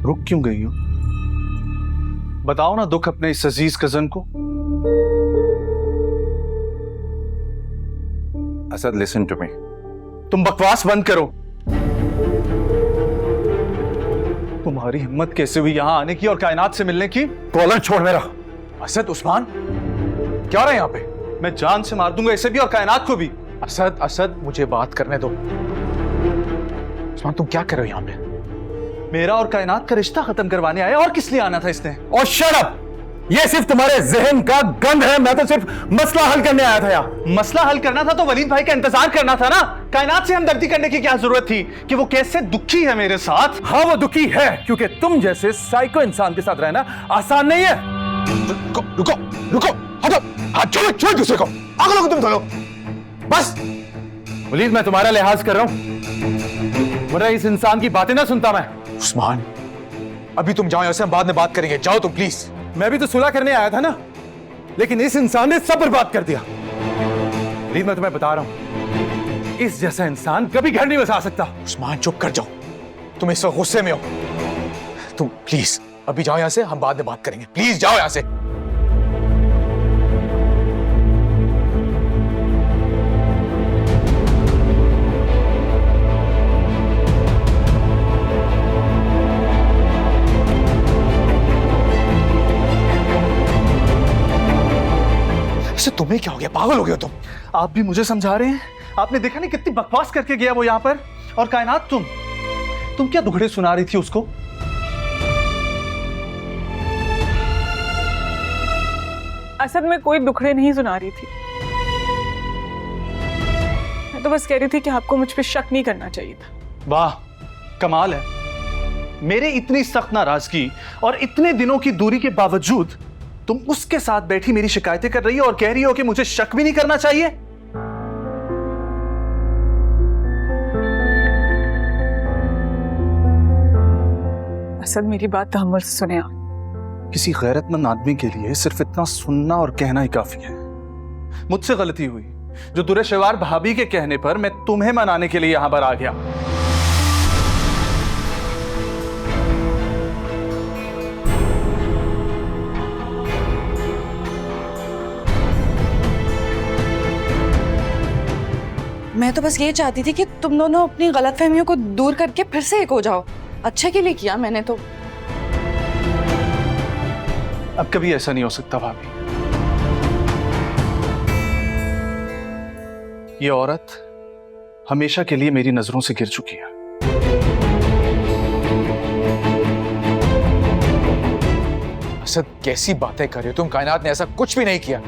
रुक क्यों गई हो? बताओ ना दुख अपने इस अजीज कजन को। Asad, listen to me. तुम बकवास बंद करो। तुम्हारी हिम्मत कैसे हुई यहां आने की और कायनात से मिलने की? कॉलर छोड़ मेरा। असद, उस्मान क्या हो रहा है यहाँ पे? मैं जान से मार दूंगा इसे भी और कायनात को भी। असद, असद मुझे बात करने दो। उस्मान तुम क्या कर रहे हो यहाँ पे? मेरा और कायनात का रिश्ता खत्म करवाने आया, और किस लिए आना था इसने? और शट अप! ये सिर्फ तुम्हारे जहन का गंद है। मैं तो सिर्फ मसला हल करने आया था यार। मसला हल करना था तो वलीद भाई का इंतजार करना था ना। कायनात से हमदर्दी करने की क्या जरूरत थी कि वो कैसे दुखी है मेरे साथ? हाँ, वो दुखी है क्योंकि तुम जैसे साइको इंसान के साथ रहना आसान नहीं है। रुको रुको रुको, हटो, हाथ छोड़ो, छोड़ दूसरे को। आगे लोग तुम दोनों बस। वलीद, मैं तुम्हारा लिहाज कर रहा हूं, वरना इस इंसान की बातें ना सुनता मैं। उस्मान अभी तुम जाओ, यहाँ से हम बाद में बात करेंगे। जाओ तुम प्लीज। मैं भी तो सुलह करने आया था ना, लेकिन इस इंसान ने सब बर्बाद कर दिया। वलीद, मैं तुम्हें बता रहा हूं, इस जैसा इंसान कभी घर नहीं बसा सकता। उस्मान चुप कर जाओ, तुम इस वक्त गुस्से में हो। तुम प्लीज अभी जाओ यहाँ से, हम बाद में बात करेंगे। प्लीज जाओ यहाँ से। तुम्हें क्या हो गया? पागल हो गए हो तुम? आप भी मुझे समझा रहे हैं? आपने देखा नहीं कितनी बकवास करके गया वो यहाँ पर? और कायनात, तुम क्या दुखड़े सुना रही थी उसको? असद मैं कोई दुखड़े नहीं सुना रही थी। मैं तो बस कह रही थी कि आपको मुझ पे शक नहीं करना चाहिए था। वाह, कमाल है। मेरे इतनी सख्त नाराजगी और इतने दिनों की दूरी के बावजूद तुम उसके साथ बैठी मेरी शिकायतें कर रही हो और कह रही हो कि मुझे शक भी नहीं करना चाहिए। असद मेरी बात तहम्मुल से सुने आप। किसी गैरतमंद आदमी के लिए सिर्फ इतना सुनना और कहना ही काफी है। मुझसे गलती हुई जो दुरेशवार भाभी के कहने पर मैं तुम्हें मनाने के लिए यहां पर आ गया। मैं तो बस ये चाहती थी कि तुम दोनों अपनी गलतफहमियों को दूर करके फिर से एक हो जाओ। अच्छे के लिए किया मैंने तो। अब कभी ऐसा नहीं हो सकता भाभी। ये औरत हमेशा के लिए मेरी नजरों से गिर चुकी है। असद कैसी बातें कर रहे हो तुम? कायनात ने ऐसा कुछ भी नहीं किया।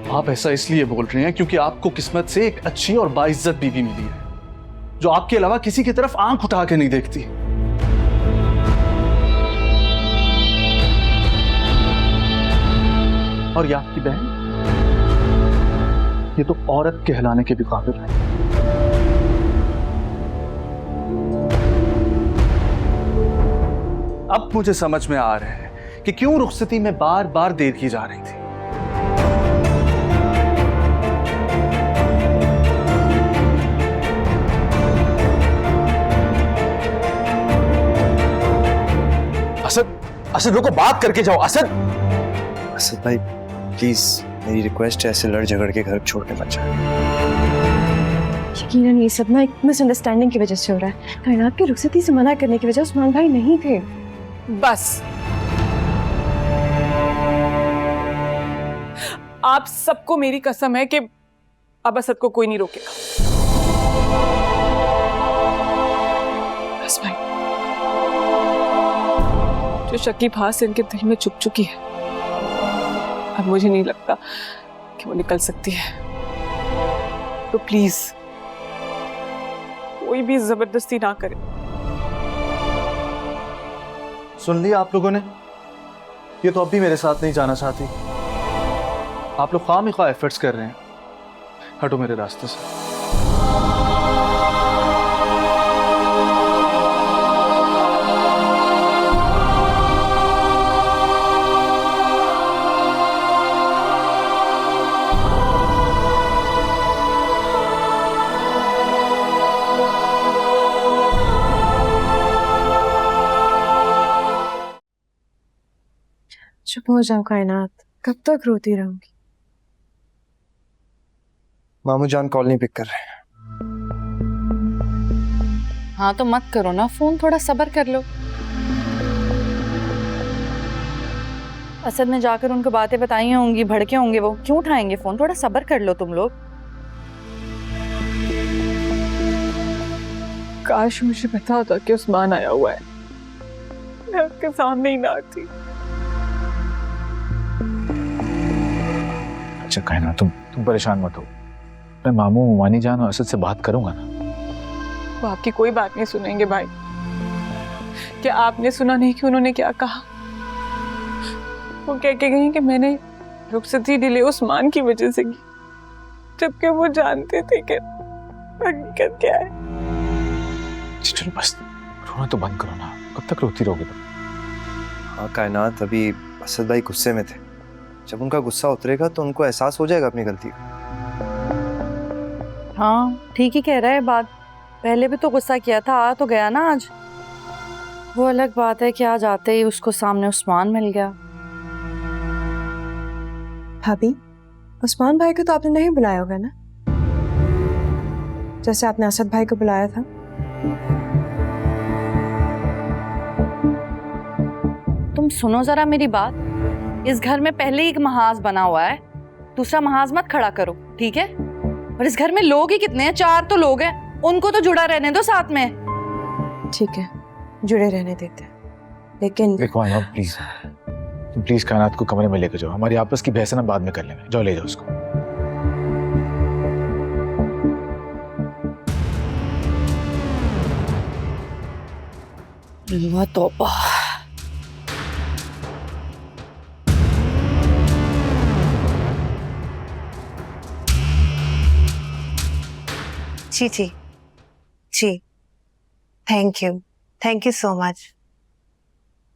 आप ऐसा इसलिए बोल रहे हैं क्योंकि आपको किस्मत से एक अच्छी और बाइज्जत बीवी मिली है जो आपके अलावा किसी की तरफ आंख उठा के नहीं देखती। और ये आपकी बहन, ये तो औरत कहलाने के भी काबिल है। अब मुझे समझ में आ रहा है कि क्यों रुखसती में बार बार देर की जा रही थी। असद, असद रुको, बात करके जाओ। असद, असद भाई प्लीज मेरी रिक्वेस्ट है, ऐसे लड़ झगड़ के घर छोड़ के मत जाओ। यकीनन ये सब ना एक मिसअंडरस्टैंडिंग की वजह से हो रहा है। कायनात की रुखसती से मना करने की वजह उस्मान भाई नहीं थे। बस आप सबको मेरी कसम है कि अब असद को कोई नहीं रोकेगा। बस भाई, जो शकीब हास इनके दिल में चुप चुकी है, अब मुझे नहीं लगता कि वो निकल सकती है। तो प्लीज कोई भी जबरदस्ती ना करे। सुन लिया आप लोगों ने? ये तो अब भी मेरे साथ नहीं जाना चाहती। आप लोग खामख्वाह एफर्ट्स कर रहे हैं। हटो मेरे रास्ते से। चुप हो जाओ कायनात, कब तक रोती रहूंगी? मामू जान कॉल नहीं पिक कर रहे। हाँ तो मत करो ना फोन, थोड़ा सब्र कर लो। असद ने जाकर उनको बातें बताई होंगी, भड़के होंगे, वो क्यों उठाएंगे फोन? थोड़ा सब्र कर लो तुम लोग। काश मुझे पता होता कि उस्मान आया हुआ है, मैं उसके सामने ही ना आती। अच्छा कहना, तुम परेशान मत हो। मैं मामू मानी जान और असद से बात करूंगा ना। वो आपकी कोई बात नहीं सुनेंगे भाई। क्या आपने सुना नहीं कि उन्होंने क्या कहा? वो कह के गई कि मैंने रुखसती डिले उस्मान की वजह से की, जबकि वो जानते थे कि हकीकत क्या है। चलो बस रोना तो बंद करो ना, कब तक रोती रहोगे तुम? हाँ कायनात, अभी असद भाई गुस्से में थे। जब उनका गुस्सा उतरेगा तो उनको एहसास हो जाएगा अपनी गलती का। हाँ ठीक ही कह रहा है बात। पहले भी तो गुस्सा किया था, आ तो गया ना आज। वो अलग बात है कि आज आते ही उसको सामने उस्मान मिल गया। भाभी, उस्मान भाई को तो आपने नहीं बुलाया होगा ना, जैसे आपने असद भाई को बुलाया था? तुम सुनो जरा मेरी बात। इस घर में पहले ही एक महाज बना हुआ है, दूसरा महाज मत खड़ा करो, ठीक है? और इस घर में लोग ही कितने हैं? 4 तो लोग हैं, उनको तो जुड़ा रहने दो साथ में। ठीक है, जुड़े रहने देते हैं, लेकिन देखो आयमा प्लीज, तुम प्लीज कायनात को कमरे में लेकर जाओ। हमारी आपस की बहस ना बाद में कर लेंगे। जाओ ले जाओ उसको। अल्लाह तौबा। जी जी जी, थैंक यू सो मच।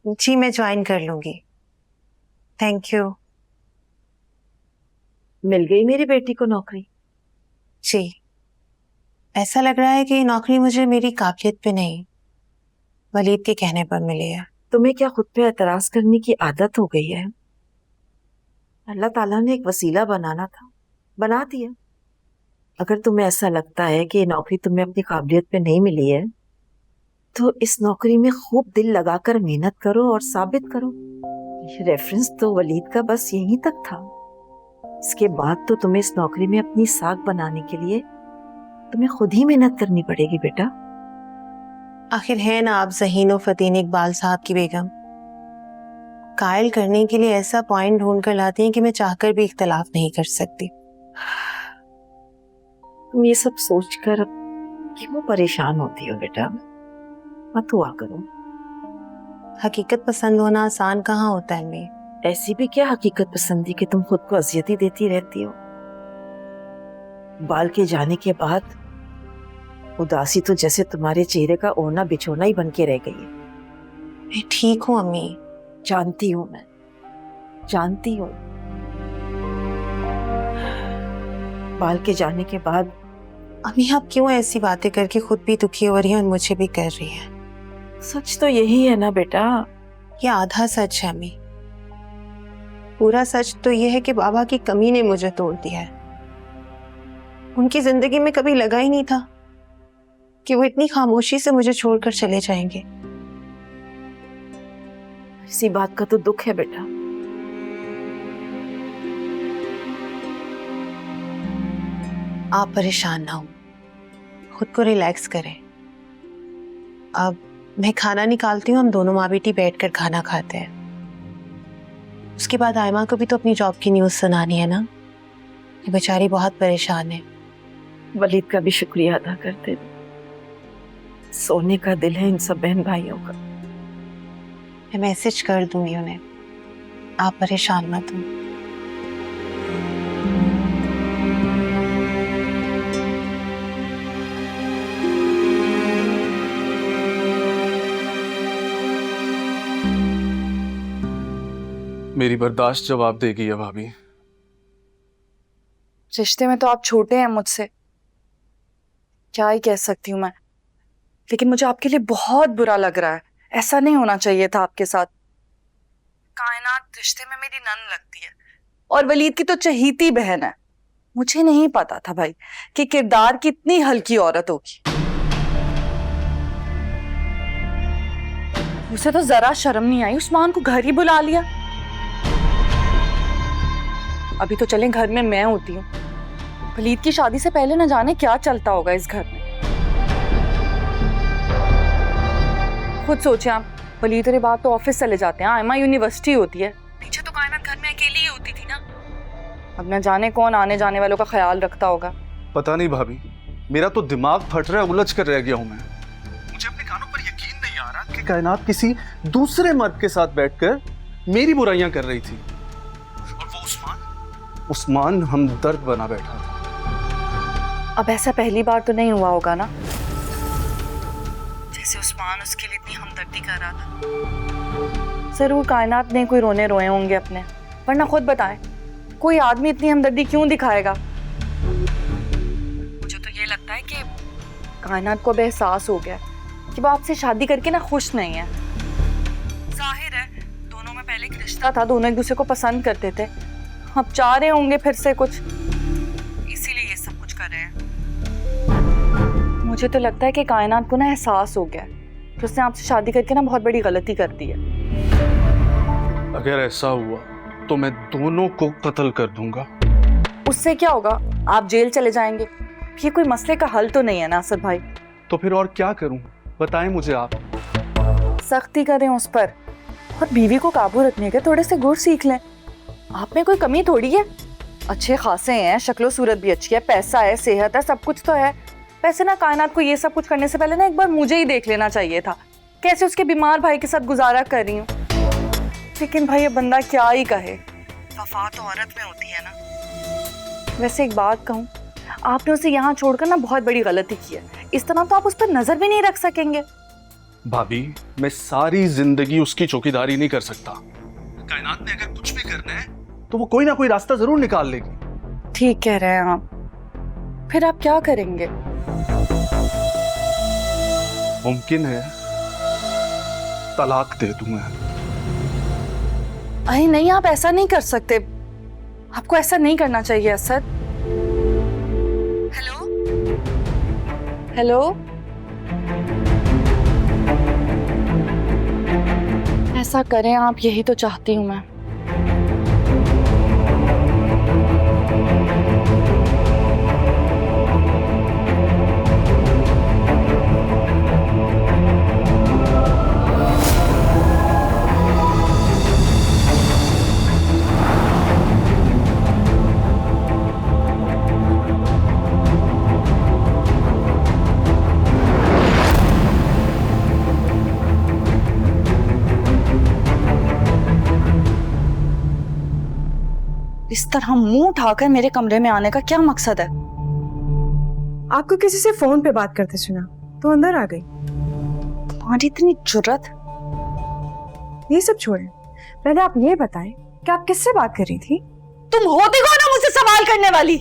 जी मैं ज्वाइन कर लूंगी, थैंक यू। मिल गई मेरी बेटी को नौकरी? जी, ऐसा लग रहा है कि ये नौकरी मुझे मेरी काबिलियत पे नहीं, वलीद के कहने पर मिली है। तुम्हें क्या खुद पे एतराज करने की आदत हो गई है? अल्लाह ताला ने एक वसीला बनाना था, बना दिया। अगर तुम्हें ऐसा लगता है कि ये नौकरी तुम्हें अपनी काबिलियत पे नहीं मिली है, तो इस नौकरी में खूब दिल लगाकर मेहनत करो और साबित करो। ये रेफरेंस तो वलीद का बस यहीं तक था। इसके बाद तो तुम्हें इस नौकरी में अपनी साख बनाने के लिए तुम्हें खुद ही मेहनत करनी पड़ेगी बेटा। आखिर है ना आप ज़हीन व फतीन इकबाल साहब की बेगम, कायल करने के लिए ऐसा पॉइंट ढूंढ कर लाती हैं कि मैं चाहकर भी इख्तलाफ नहीं कर सकती। तुम ये सब सोचकर क्यों परेशान होती हो बेटा? मत हुआ करो। हकीकत पसंद होना आसान कहाँ होता है अम्मी। ऐसी भी क्या हकीकत पसंदी कि तुम खुद को अजियत ही देती रहती हो? बाल के जाने के बाद उदासी तो जैसे तुम्हारे चेहरे का ओढ़ना बिछोना ही बन के रह गई है। मैं ठीक हूँ अम्मी। जानती हूँ, मैं जानती हूँ। बाल के जाने के बाद अम्मी आप क्यों ऐसी बातें करके खुद भी दुखी हो रही हैं और मुझे भी कर रही हैं? सच तो यही है ना बेटा। ये आधा सच है अम्मी, पूरा सच तो ये है कि बाबा की कमी ने मुझे तोड़ दिया है। उनकी जिंदगी में कभी लगा ही नहीं था कि वो इतनी खामोशी से मुझे छोड़कर चले जाएंगे। इसी बात का तो दुख है बेटा। आप परेशान ना हो, खुद को रिलैक्स करें। अब मैं खाना निकालती हूँ, हम दोनों माँ बेटी बैठकर खाना खाते हैं। उसके बाद आयमा को भी तो अपनी जॉब की न्यूज़ सुनानी है ना, ये बेचारी बहुत परेशान है। वलीद का भी शुक्रिया अदा करते। सोने का दिल है इन सब बहन भाइयों का। मैं मैसेज कर दूंगी उन्हें, आप परेशान मत हो। मेरी बर्दाश्त जवाब देगी अब भाभी। रिश्ते में तो आप छोटे हैं मुझसे, क्या ही कह सकती हूँ मैं। लेकिन मुझे आपके लिए बहुत बुरा लग रहा है। ऐसा नहीं होना चाहिए था आपके साथ। कायनात रिश्ते में मेरी नन लगती है और वलीद की तो चहीती बहन है। मुझे नहीं पता था भाई कि किरदार की इतनी हल्की औरत होगी। उसे तो जरा शर्म नहीं आई, उस्मान को घर ही बुला लिया। अभी तो चलें घर में मैं होती हूँ। वलीद की शादी से पहले न जाने क्या चलता होगा इस घर में। खुद सोचे आप, वलीद और बाप तो ऑफिस चले जाते हैं, आयमा यूनिवर्सिटी होती है, पीछे तो कायनात घर में अकेली ही होती थी ना। अब न जाने कौन आने जाने वालों का ख्याल रखता होगा। पता नहीं भाभी, मेरा तो दिमाग फट रहा है, उलझ कर रह गया हूं मैं। मुझे अपने कानों पर यकीन नहीं आ रहा कि कायनात किसी दूसरे मर्द के साथ बैठकर मेरी बुराइयां कर रही थी, और वो उस्मान हमदर्द बना बैठा था। अब ऐसा पहली बार तो नहीं हुआ होगा ना, जैसे उस्मान उसके लिए इतनी हमदर्दी कर रहा था। जरूर कायनात ने कोई रोने रोए होंगे अपने, वरना खुद बताएं कोई आदमी इतनी हमदर्दी क्यों दिखाएगा। मुझे तो ये लगता है कि कायनात को अब एहसास हो गया कि वो आपसे शादी करके ना खुश नहीं है। जाहिर है दोनों में पहले एक रिश्ता था, दोनों एक दूसरे को पसंद करते थे, अब चाह रहे होंगे फिर से कुछ, इसीलिए ये सब कुछ कर रहे हैं। मुझे तो लगता है कि कायनात को ना एहसास हो गया कि उसने आपसे शादी करके ना बहुत बड़ी गलती कर दी है। अगर ऐसा हुआ तो मैं दोनों को कत्ल कर दूंगा। उससे क्या होगा, आप जेल चले जाएंगे। ये कोई मसले का हल तो नहीं है ना असद भाई। तो फिर और क्या करूं, बताएं मुझे आप। सख्ती करें उस पर, और बीवी को काबू रखने के थोड़े से गुर सीख लें। आप में कोई कमी थोड़ी है, अच्छे खासे हैं, शक्लो सूरत भी अच्छी है, पैसा है, सेहत है, सब कुछ तो है। वैसे ना कायनात को ये सब कुछ करने से पहले ना एक बार मुझे ही देख लेना चाहिए था, कैसे उसके बीमार भाई के साथ गुजारा कर रही हूँ। लेकिन भाई ये बंदा क्या ही कहे, वफा तो औरत में होती है ना। वैसे एक बात कहूँ, आपने उसे यहाँ छोड़कर ना बहुत बड़ी गलती की है। इस तरह तो आप उस पर नजर भी नहीं रख सकेंगे। भाभी, मैं सारी जिंदगी उसकी चौकीदारी नहीं कर सकता। कायनात ने अगर कुछ भी करना है तो वो कोई ना कोई रास्ता जरूर निकाल लेगी। ठीक कह रहे हैं आप। फिर आप क्या करेंगे? मुमकिन है तलाक दे दूं मैं। अरे नहीं, आप ऐसा नहीं कर सकते, आपको ऐसा नहीं करना चाहिए असद। हेलो हेलो, ऐसा करें आप, यही तो चाहती हूं मैं। इस तरह मुंह उठाकर मेरे कमरे में आने का क्या मकसद है? आपको किसी से फोन पे बात करते सुना तो अंदर आ गई। तुम्हारी इतनी जुर्रत। ये सब छोड़ें, पहले आप ये बताएं कि आप किससे बात कर रही थी? तुम होती कौन हो मुझसे सवाल करने वाली?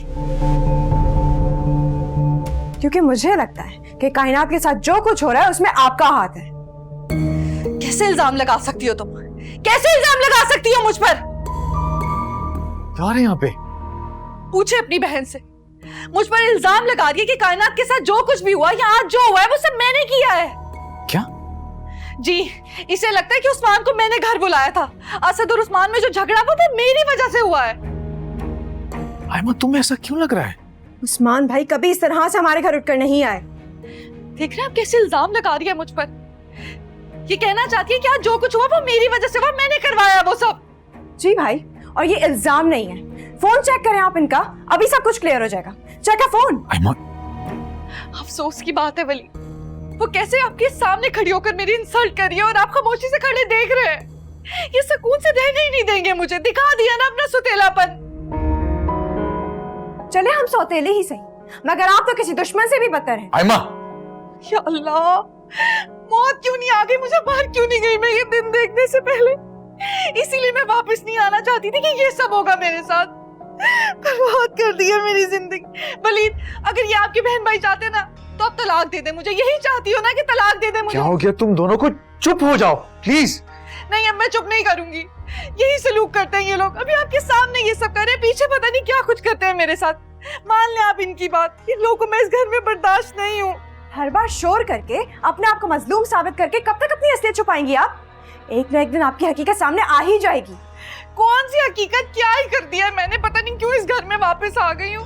क्योंकि मुझे लगता है कि कायनात के साथ जो कुछ हो रहा है उसमें आपका हाथ है। कैसे इल्जाम लगा सकती हो तुम? कैसे इल्जाम लगा सकती हो मुझ पर? क्या है यहाँ पे? पूछे अपनी बहन से। मुझ पर इल्जाम लगा दिया कि कायनात के साथ जो कुछ भी हुआ या आज जो हुआ है वो सब मैंने किया है। क्या? जी, इसे लगता है कि उस्मान को मैंने घर बुलाया था। असद और उस्मान में जो झगड़ा हुआ वो मेरी वजह से हुआ है। आयमा, तुम्हें ऐसा क्यों लग रहा है? उस्मान भाई कभी इस तरह से हमारे घर उठकर नहीं आए। देख रहे हैं आप कैसे इल्जाम लगा रही है मुझ पर। ये कहना चाहती है कि आज जो कुछ हुआ वो मेरी वजह से हुआ, मैंने करवाया वो सब। जी भाई, और ये इल्जाम नहीं है। फोन चेक करें आप इनका, अभी सब कुछ क्लियर हो जाएगा। चेक है फोन। आयमा, अफसोस की बात है वली, वो कैसे आपके सामने खड़ी होकर मेरी इंसल्ट कर रही है और आप खामोशी से खड़े देख रहे हैं। ये सुकून से रहने ही नहीं देंगे मुझे। दिखा दिया ना अपना सुतेलापन। चले हम सौतेले ही सही, मगर आप तो किसी दुश्मन से भी बदतर हैं। आयमा, या अल्लाह, मौत क्यों नहीं आ गई मुझे, बाहर क्यों नहीं गई मैं ये दिन देखने से पहले। इसीलिए मैं वापस नहीं आना चाहती थी कि ये सब होगा मेरे साथ। बर्बाद कर दिया मेरी जिंदगी। वलीद, अगर ये आपकी बहन भाई चाहते ना तो अब तलाक दे दे मुझे। यही चाहती हो ना कि तलाक दे दे मुझे? क्या हो गया? तुम दोनों को चुप हो जाओ प्लीज। नहीं, अब मैं चुप नहीं करूंगी। यही सलूक करते हैं ये लोग। अभी आपके सामने ये सब कर रहे हैं, पीछे पता नहीं क्या कुछ करते हैं मेरे साथ। मान लें आप इनकी बात, इन लोगों को मैं इस घर में बर्दाश्त नहीं हूँ। हर बार शोर करके अपने आप को मजलूम साबित करके कब तक अपनी असलियत छुपाएंगी आप? एक ना एक दिन आपकी हकीकत सामने आ ही जाएगी। कौन सी हकीकत, क्या ही कर दिया है मैंने, पता नहीं क्यों इस घर में वापस आ गई हूँ।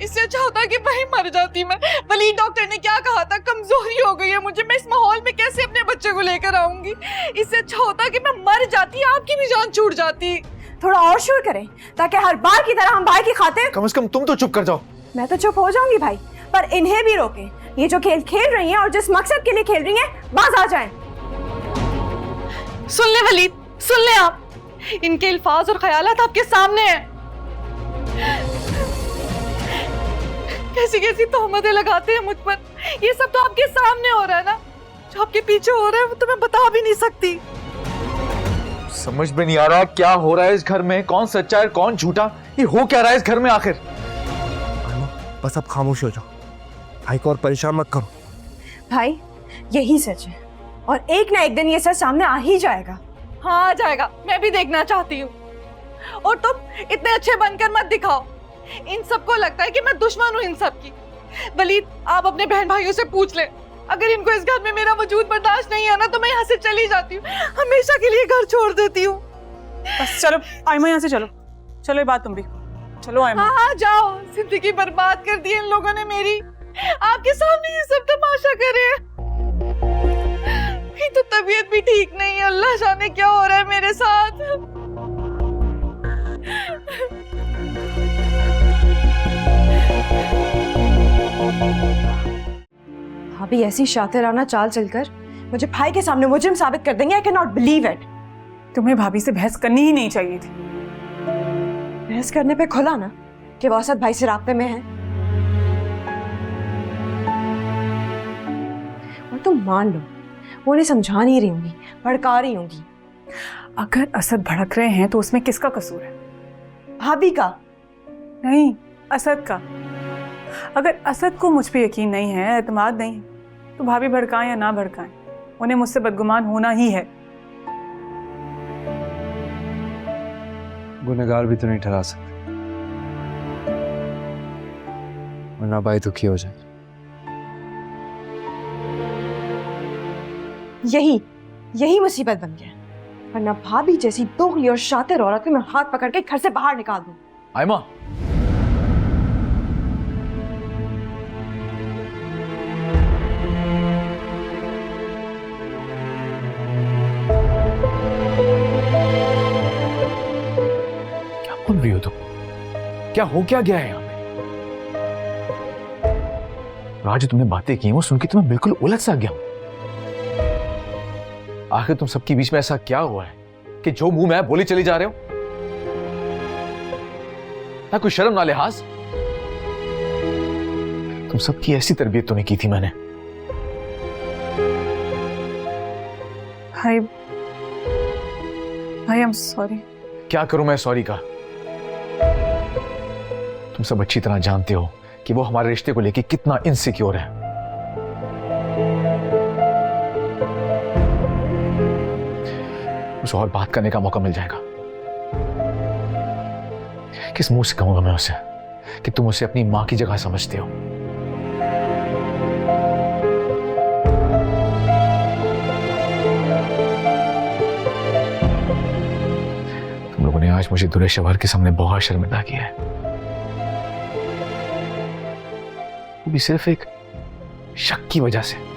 इससे अच्छा होता कि भाई मर जाती मैं। वलीद डॉक्टर ने क्या कहा था, कमजोरी हो गई है मुझे, मैं इस माहौल में कैसे अपने बच्चे को लेकर आऊंगी। इससे अच्छा होता कि मैं मर जाती, आपकी भी जान छूट जाती। थोड़ा और शोर करें ताकि हर बार की तरह हम भाई की खातिर। कम से कम तुम तो चुप कर जाओ। मैं तो चुप हो जाऊंगी भाई, पर इन्हें भी रोकें। ये जो खेल खेल रही हैं और जिस मकसद के लिए खेल रही हैं, बाज आ जाएं। सुन ले वलीद, सुन ले आप, इनके अल्फाज और ख्यालात आपके सामने हैं। कैसी कैसी तोहमतें लगाते हैं मुझ पर, ये सब तो आपके सामने हो रहा है ना। जो आपके पीछे हो रहा है वो तो मैं बता भी नहीं सकती। समझ में नहीं आ रहा क्या हो रहा है इस घर में, कौन सच्चा है कौन झूठा, ये हो क्या रहा है इस घर में आखिर। बस अब खामोश हो जाओ, भाई को और परेशान मत करो। भाई यही सच है और एक ना एक दिन ये सच सामने आ ही जाएगा। हाँ आ जाएगा, मैं भी देखना चाहती हूँ। और तुम इतने अच्छे बनकर मत दिखाओ, इन सबको लगता है कि मैं दुश्मन हूँ इन सब की। वलीद आप अपने बहन भाइयों से पूछ ले, अगर इनको इस घर में मेरा वजूद बर्दाश्त नहीं है ना तो मैं यहाँ से चली जाती हूँ, हमेशा के लिए घर छोड़ देती हूँ। बस चलो आयमा, यहाँ से चलो, चलो ये बात तुम भी चलो आयमा। हाँ जाओ, जिंदगी बर्बाद कर दी इन लोगों ने मेरी, आपके सामने ये सब तमाशा करे। तो तबीयत भी ठीक नहीं है, अल्लाह जाने क्या हो रहा है मेरे साथ। भाभी ऐसी शातिराना चाल चलकर मुझे भाई के सामने मुजरिम साबित कर देंगे। I can not believe it. तुम्हें भाभी से बहस करनी ही नहीं चाहिए थी। बहस करने पे खुला ना कि वो असद भाई से राब्ते में है, और तुम मान लो वो उन्हें समझा नहीं रही होंगी, भड़का रही होंगी। अगर असद भड़क रहे हैं तो उसमें किसका कसूर है? भाभी का नहीं, असद का। अगर असद को मुझ पे यकीन नहीं है, एतमाद नहीं है, तो भाभी भड़काएं या ना भड़काएं, उन्हें मुझसे बदगुमान होना ही है। गुनहगार भी तो नहीं ठहरा सकते, वरना भाई दुखी हो जाए। यही मुसीबत बन गया, वरना भाभी जैसी दोगली और शातिर औरत को मैं हाथ पकड़ के घर से बाहर निकाल दूं। आयमा, क्या बोल रही हो तुम? क्या हो क्या गया है यहाँ पे? आज तुमने बातें की वो सुन के तुम्हें बिल्कुल उलझ सा गया। आखिर तुम सबके बीच में ऐसा क्या हुआ है कि जो मुंह में आए बोले चले जा रहे हो? ना कोई शर्म ना लिहाज। तुम सबकी ऐसी तरबियत तो नहीं की थी मैंने। भाई आई एम सॉरी। क्या करूं मैं सॉरी का? तुम सब अच्छी तरह जानते हो कि वो हमारे रिश्ते को लेकर कितना इनसिक्योर है। उसे और बात करने का मौका मिल जाएगा। किस मुंह से कहूंगा मैं उसे कि तुम उसे अपनी मां की जगह समझते हो? तुम लोगों ने आज मुझे दूल्हे शवहर के सामने बहुत शर्मिंदा किया है, वो भी सिर्फ एक शक की वजह से।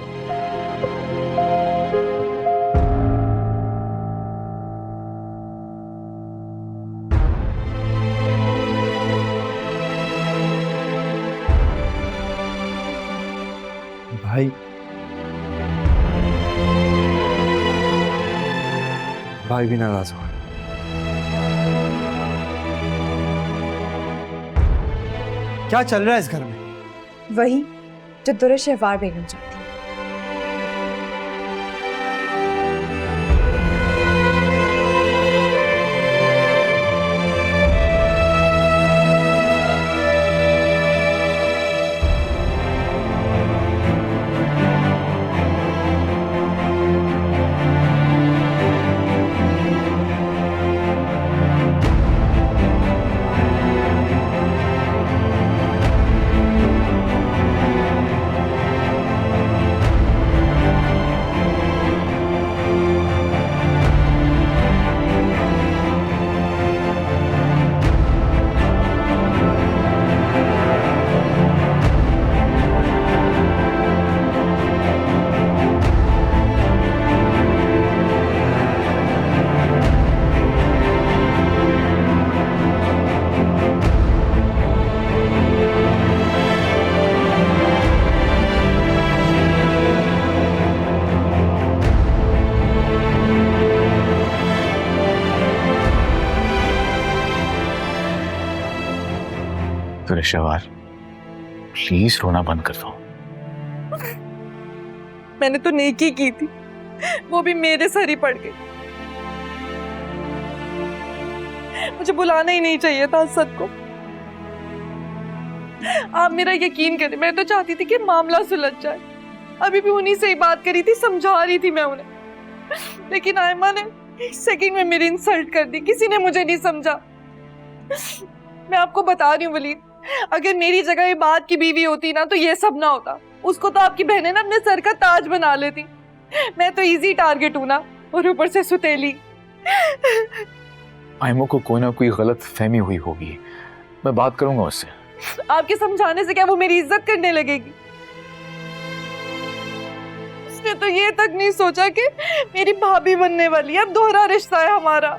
भाई भाई भी नाराज हो। क्या चल रहा है इस घर में? वही जो दुर्रे शहवार बेगम चाहती है। पेशेवर, प्लीज रोना बंद कर दो। मैंने तो नेकी की थी, वो भी मेरे सर ही पड़ गई। मुझे बुलाना ही नहीं चाहिए था असद को। आप मेरा यकीन करें, मैं तो चाहती थी कि मामला सुलझ जाए। अभी भी उन्हीं से ही बात करी थी, समझा रही थी मैं उन्हें, लेकिन आयमा ने एक सेकंड में मेरी इंसल्ट कर दी। किसी ने मुझे नहीं समझा। मैं आपको बता रही हूँ वलीद, अगर मेरी जगह ये बात की बीवी होती ना तो ये सब ना होता। उसको तो आपकी बहनें ना अपने सर का ताज बना लेती। मैं तो इजी टारगेट हूं ना, और ऊपर से सुतेली। आयमो को कोई ना कोई गलत फहमी हुई होगी, मैं बात करूंगा उससे। आपके समझाने से क्या वो मेरी इज्जत करने लगेगी? उसने तो ये तक नहीं सोचा कि मेरी भाभी बनने वाली है, अब दोहरा रिश्ता है हमारा।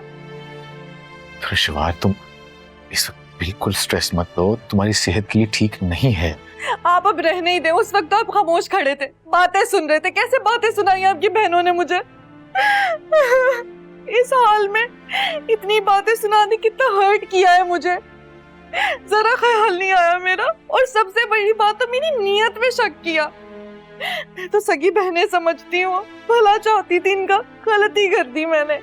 पेशेवर, तुम इस वक्त बिल्कुल स्ट्रेस मत लो, तुम्हारी सेहत के लिए ठीक नहीं है। आप अब रहने ही दें। उस वक्त तो आप खामोश खड़े थे, बातें सुन रहे थे। कैसे बातें सुनाई आपकी बहनों ने मुझे? इस हाल में इतनी बातें सुना दी, कितना हर्ट किया है मुझे, जरा ख्याल नहीं आया मेरा। और सबसे बड़ी बात तो मेरी नीयत में शक किया। मैं तो सगी बहनें समझती हूँ, भला चाहती थी इनका, गलती कर दी मैंने।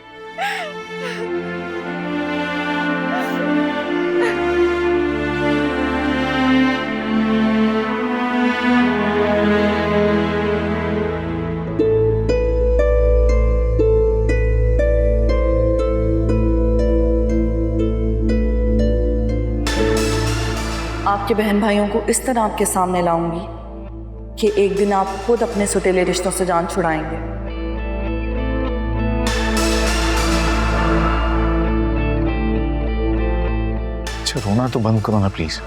आपके बहन भाइयों को इस तरह आपके सामने लाऊंगी कि एक दिन आप खुद अपने सुतीले रिश्तों से जान छुड़ाएंगे। अच्छा, रोना तो बंद करो ना प्लीज।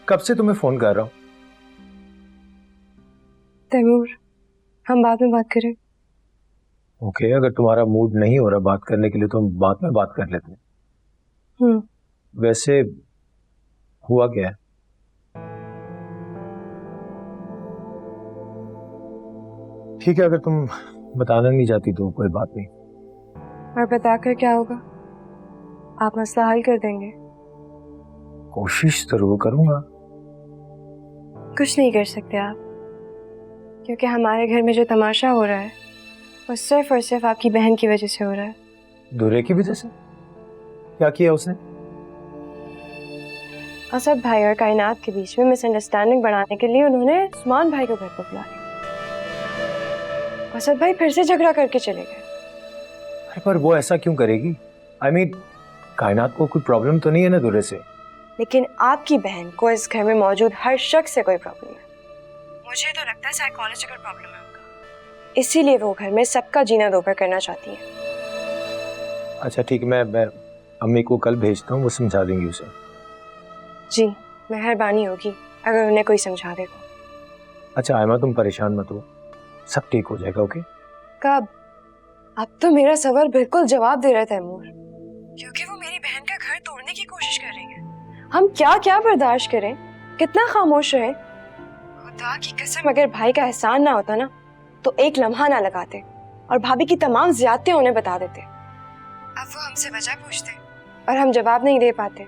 कब से तुम्हें फोन कर रहा हूँ। तैमूर, हम बाद में बात करें। ओके, अगर तुम्हारा मूड नहीं हो रहा बात करने के लिए तो हम बाद में बात कर लेते हैं। वैसे हुआ क्या है? ठीक है, अगर तुम बताना नहीं चाहती तो कोई बात नहीं। और बताकर क्या होगा? आप मसला हल कर देंगे। कोशिश जरूर करूंगा। कुछ नहीं कर सकते आप, क्योंकि हमारे घर में जो तमाशा हो रहा है वो सिर्फ और सिर्फ आपकी बहन की वजह से हो रहा है। दूरे की वजह से? क्या किया उसने? असद भाई और कायनात के बीच में मिसअंडरस्टैंडिंग बढ़ाने के लिए उन्होंने उस्मान भाई को घर पर बुलाया। असद भाई फिर से झगड़ा करके चले गए। अरे पर वो ऐसा क्यों करेगी? आई मीन, कायनात को कोई प्रॉब्लम तो नहीं है ना दूरे से? लेकिन आपकी बहन को इस घर में मौजूद हर शख्स से कोई प्रॉब्लम है। मुझे तो लगता है साइकोलॉजिकल प्रॉब्लम है उनका, इसीलिए वो घर में सबका जीना दोपहर करना चाहती है। अच्छा ठीक, मैं अम्मी को कल भेजता हूँ, वो समझा देंगी उसे। जी, मेहरबानी होगी अगर उन्हें कोई समझा दे तो। अच्छा आयमा, तुम परेशान मत हो, सब ठीक हो जाएगा। ओके? कब? अब तो मेरा सवाल बिल्कुल जवाब दे रहा है तैमूर, क्योंकि वो मेरी बहन का घर तोड़ने की कोशिश कर रही है। हम क्या क्या बर्दाश्त करें, कितना खामोश रहे। खुदा की कसम, अगर भाई का एहसान ना होता ना तो एक लम्हा ना लगाते और भाभी की तमाम ज़ियादतियां उन्हें बता देते। अब वो हमसे वजह पूछते और हम जवाब नहीं दे पाते।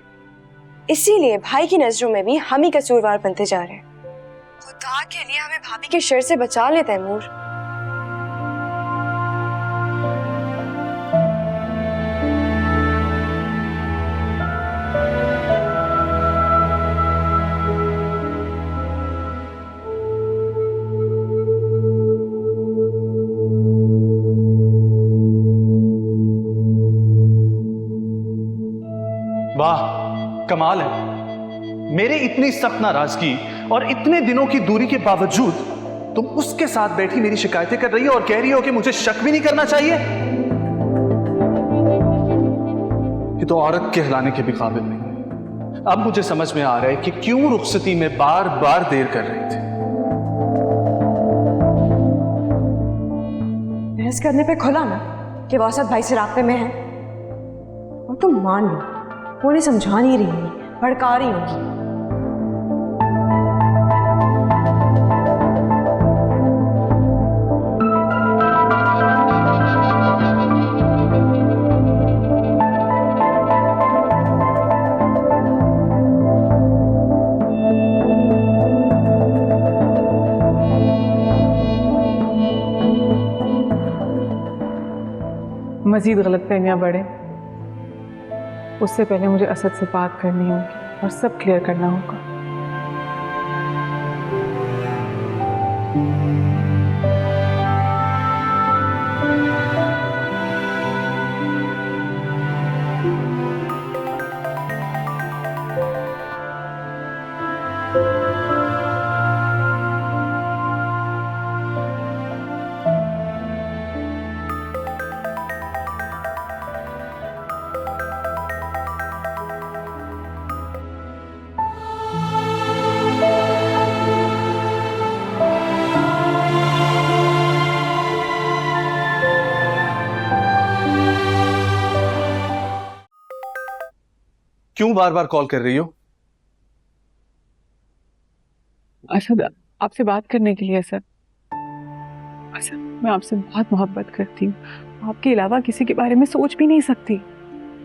इसीलिए भाई की नजरों में भी हम ही कसूरवार बनते जा रहे हैं। खुदा के लिए हमें भाभी के शर से बचा ले तैमूर। वाह, कमाल है। मेरे इतनी सख्त नाराजगी और इतने दिनों की दूरी के बावजूद तुम उसके साथ बैठी मेरी शिकायतें कर रही हो और कह रही हो कि मुझे शक भी नहीं करना चाहिए। ये तो औरत कहलाने के भी काबिल नहीं है। अब मुझे समझ में आ रहा है कि क्यों रुखसती में बार बार देर कर रही थी। बहस करने पे खुला ना कि वो असद भाई से रास्ते में है, और तुम मान लो वो उन्हें समझा नहीं रही होगी, भड़का रही होगी। मजीद गलतफहमियां बढ़े उससे पहले मुझे असद से बात करनी होगी और सब क्लियर करना होगा। क्यों बार बार कॉल कर रही हो? असद, आपसे बात करने के लिए असद। असद, मैं आपसे बहुत मोहब्बत करती हूँ। आपके अलावा किसी के बारे में सोच भी नहीं सकती।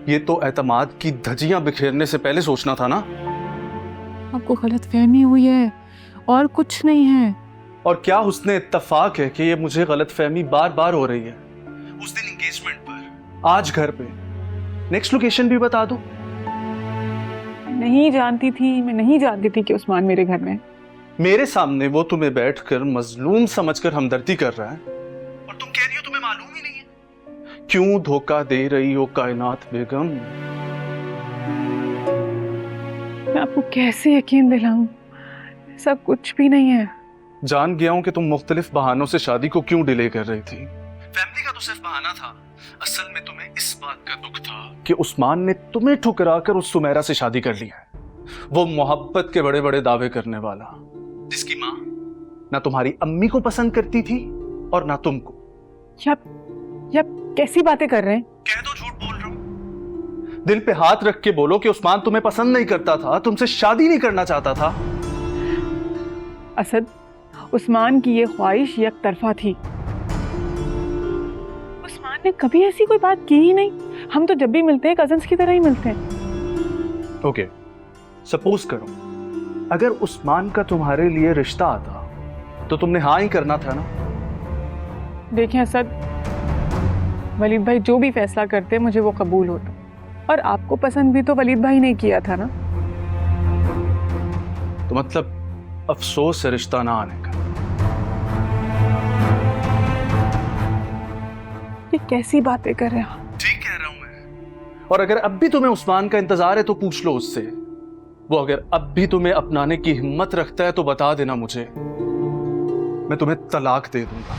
ये तो एतमाद की धज्जियां बिखेरने से पहले सोचना था ना। आपको गलतफहमी हुई है और कुछ नहीं है। और क्या हुस्ने इत्तफाक है कि ये मुझे गलतफहमी बार बार हो रही है। उस दिन एंगेजमेंट पर, आज घर पे। नेक्स्ट लोकेशन भी बता दो। मैं नहीं जानती थी कि उस्मान मेरे घर में है। मेरे सामने वो तुम्हें बैठकर मजलूम समझकर हमदर्दी कर रहा है और तुम कह रही हो तुम्हें मालूम ही नहीं है। क्यों धोखा दे रही हो कायनात बेगम? मैं आपको कैसे यकीन दिलाऊं? ऐसा कुछ भी नहीं है। जान गया हूं कि तुम मुख्तलिफ बहानों से शादी को क्यों डिले कर रही थी। फैमिली का तो सिर्फ बहाना था। असल में तुम्हें इस बात का दुख था कि उस्मान ने तुम्हें ठुकराकर उस सुमेरा से शादी कर ली है। वो मोहब्बत के बड़े बड़े दावे करने वाला, जिसकी माँ ना तुम्हारी अम्मी को पसंद करती थी और ना तुमको। या कैसी बातें कर रहे हैं? कह दो झूठ बोल रहा हूं। दिल पे हाथ रख के बोलो कि उस्मान तुम्हें पसंद नहीं करता था, तुमसे शादी नहीं करना चाहता था। असद, उस्मान की ये ख्वाहिश एक तरफा थी। उस्मान ने कभी ऐसी कोई बात की ही नहीं। हम तो जब भी मिलते हैं कजन्स की तरह ही मिलते हैं। ओके, सपोज करो अगर उस्मान का तुम्हारे लिए रिश्ता आता तो तुमने हाँ ही करना था ना। देखें असद, वलीद भाई जो भी फैसला करते मुझे वो कबूल होता, और आपको पसंद भी तो वलीद भाई ने किया था ना। तो मतलब अफसोस है रिश्ता ना आने का। ये कैसी बातें कर रहे हैं? ठीक कह रहा हूं मैं। और अगर अब भी तुम्हें उस्मान का इंतजार है तो पूछ लो उससे। वो अगर अब भी तुम्हें अपनाने की हिम्मत रखता है तो बता देना मुझे, मैं तुम्हें तलाक दे दूंगा।